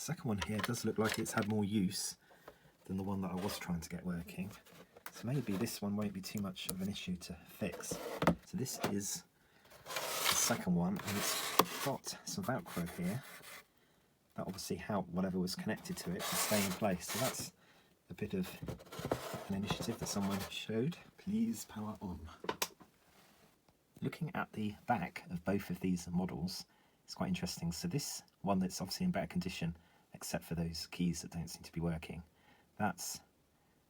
second one here does look like it's had more use than the one that I was trying to get working. So maybe this one won't be too much of an issue to fix. So this is the second one, and it's got some Velcro here. That obviously helped whatever was connected to it to stay in place. So that's a bit of an initiative that someone showed. Please power on. Looking at the back of both of these models, it's quite interesting. So this one that's obviously in better condition, except for those keys that don't seem to be working, that's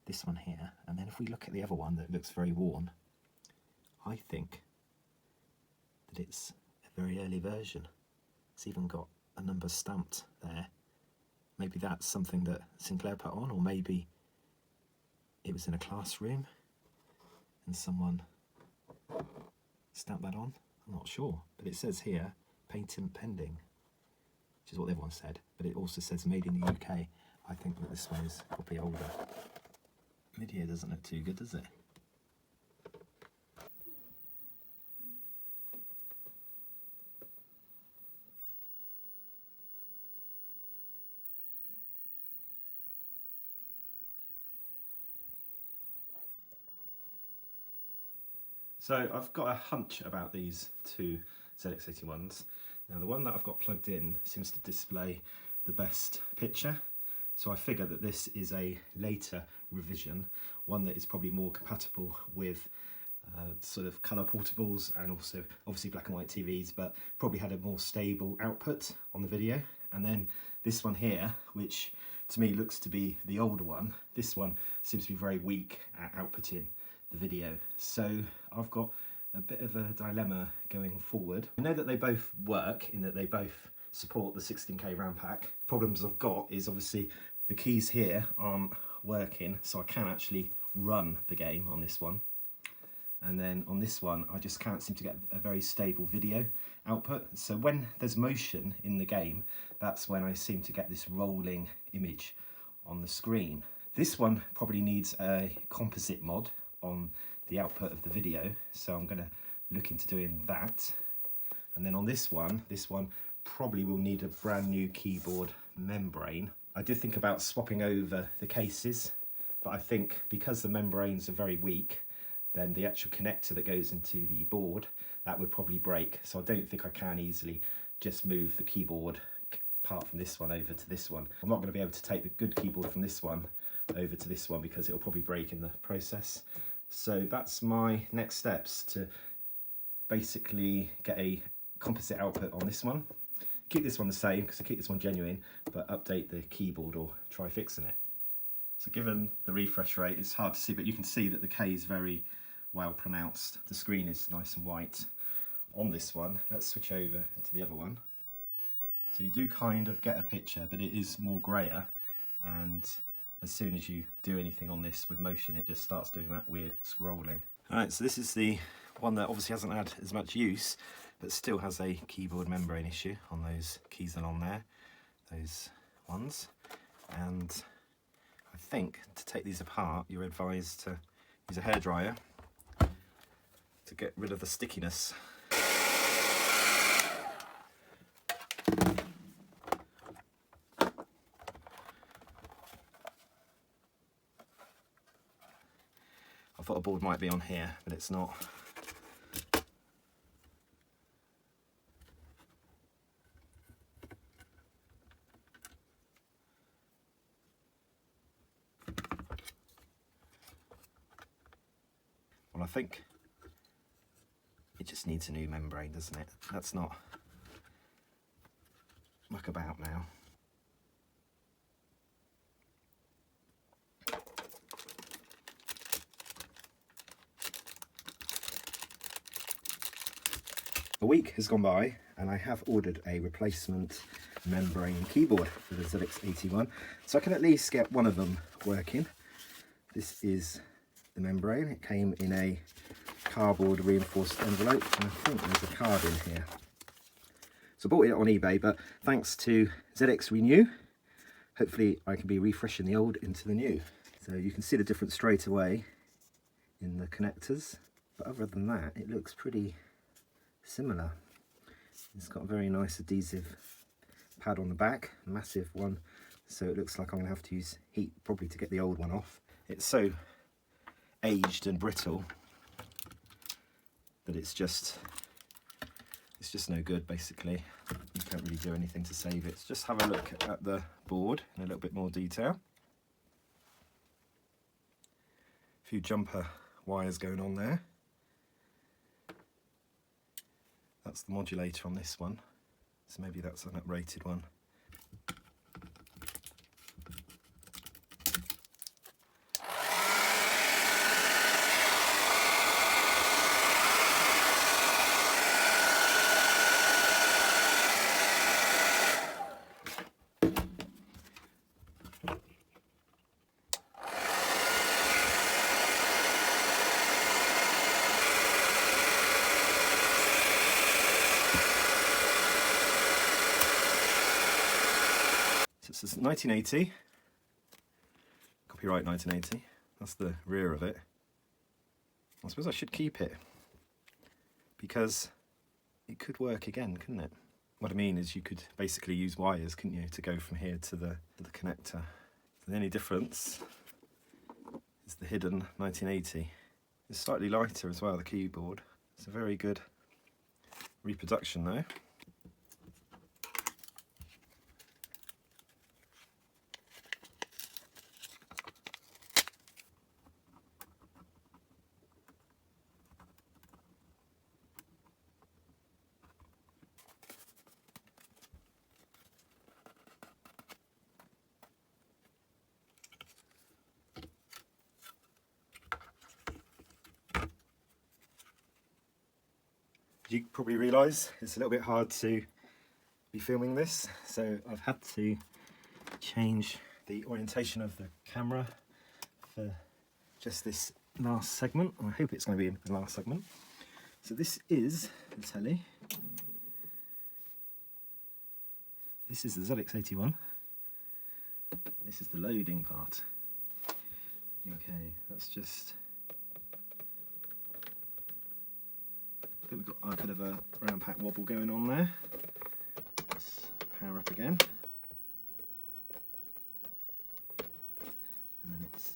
this one here. And then if we look at the other one that looks very worn, I think that it's a very early version. It's even got a number stamped there. Maybe that's something that Sinclair put on, or maybe it was in a classroom and someone stamped that on. I'm not sure, but it says here patent pending, which is what everyone said, but it also says made in the UK. I think that this one is probably older. Video doesn't look too good, does it? So I've got a hunch about these two ZX81s. Now the one that I've got plugged in seems to display the best picture. So I figure that this is a later revision, one that is probably more compatible with sort of colour portables and also obviously black and white TVs, but probably had a more stable output on the video. And then this one here, which to me looks to be the older one, this one seems to be very weak at outputting the video. So I've got a bit of a dilemma going forward. I know that they both work in that they both support the 16K RAM pack. Problems I've got is obviously the keys here aren't working, so I can actually run the game on this one. And then on this one, I just can't seem to get a very stable video output. So when there's motion in the game, that's when I seem to get this rolling image on the screen. This one probably needs a composite mod on the output of the video, so I'm going to look into doing that. And then on this one probably will need a brand new keyboard membrane. I did think about swapping over the cases, but I think because the membranes are very weak, then the actual connector that goes into the board, that would probably break. So I don't think I can easily just move the keyboard part from this one over to this one. I'm not going to be able to take the good keyboard from this one over to this one because it'll probably break in the process. So that's my next steps, to basically get a composite output on this one. Keep this one the same because I keep this one genuine, but update the keyboard or try fixing it. So given the refresh rate, it's hard to see, but you can see that the K is very well pronounced. The screen is nice and white on this one. Let's switch over to the other one. So you do kind of get a picture, but it is more grayer, and as soon as you do anything on this with motion, it just starts doing that weird scrolling. Alright, so this is the one that obviously hasn't had as much use, but still has a keyboard membrane issue on those keys that are on there, those ones. And I think to take these apart, you're advised to use a hairdryer to get rid of the stickiness. I thought a board might be on here, but it's not. Well, I think it just needs a new membrane, doesn't it? Let's not muck about now. A week has gone by and I have ordered a replacement membrane keyboard for the ZX81, so I can at least get one of them working. This is the membrane. It came in a cardboard reinforced envelope, and I think there's a card in here. So I bought it on eBay, but thanks to ZX Renew, hopefully I can be refreshing the old into the new. So you can see the difference straight away in the connectors, but other than that, it looks pretty similar. It's got a very nice adhesive pad on the back, massive one, so it looks like I'm going to have to use heat probably to get the old one off. It's so aged and brittle that it's just no good basically. You can't really do anything to save it. So just have a look at the board in a little bit more detail. A few jumper wires going on there. That's the modulator on this one, so maybe that's an uprated one. This is 1980, copyright 1980, that's the rear of it. I suppose I should keep it, because it could work again, couldn't it? What I mean is you could basically use wires, couldn't you, to go from here to the connector. So the only difference is the hidden 1980. It's slightly lighter as well, the keyboard. It's a very good reproduction though. You probably realise it's a little bit hard to be filming this, so I've had to change the orientation of the camera for just this last segment. I hope it's going to be the last segment. So this is the telly. This is the ZX81. This is the loading part. Okay, that's just... I think we've got a bit of a round pack wobble going on there. Let's power up again. And then it's...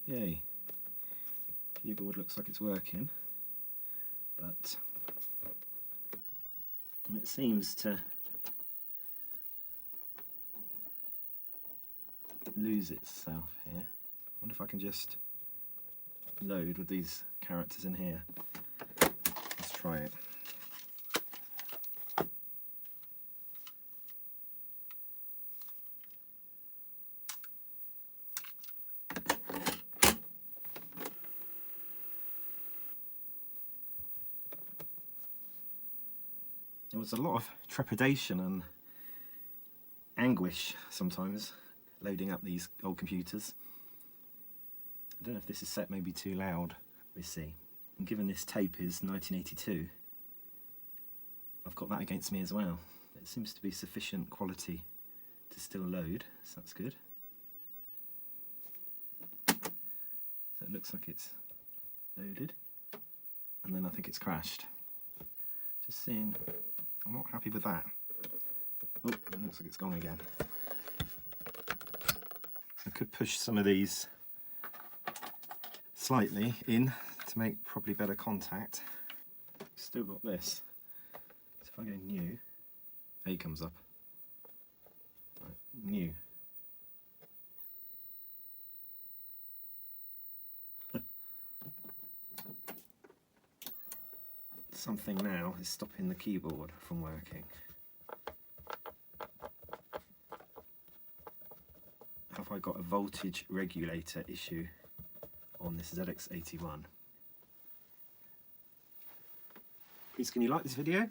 Yay. Keyboard looks like it's working. But it seems to lose itself here. I wonder if I can just load with these characters in here. Let's try it. There was a lot of trepidation and anguish sometimes loading up these old computers. I don't know if this is set maybe too loud, we'll see. And given this tape is 1982, I've got that against me as well. It seems to be sufficient quality to still load, so that's good. So it looks like it's loaded, and then I think it's crashed. Just seeing. I'm not happy with that. Oh, it looks like it's gone again. I could push some of these slightly in to make probably better contact. Still got this. So if I go new, A comes up. Right, new. Something now is stopping the keyboard from working. Have I got a voltage regulator issue on this ZX81? Please can you like this video?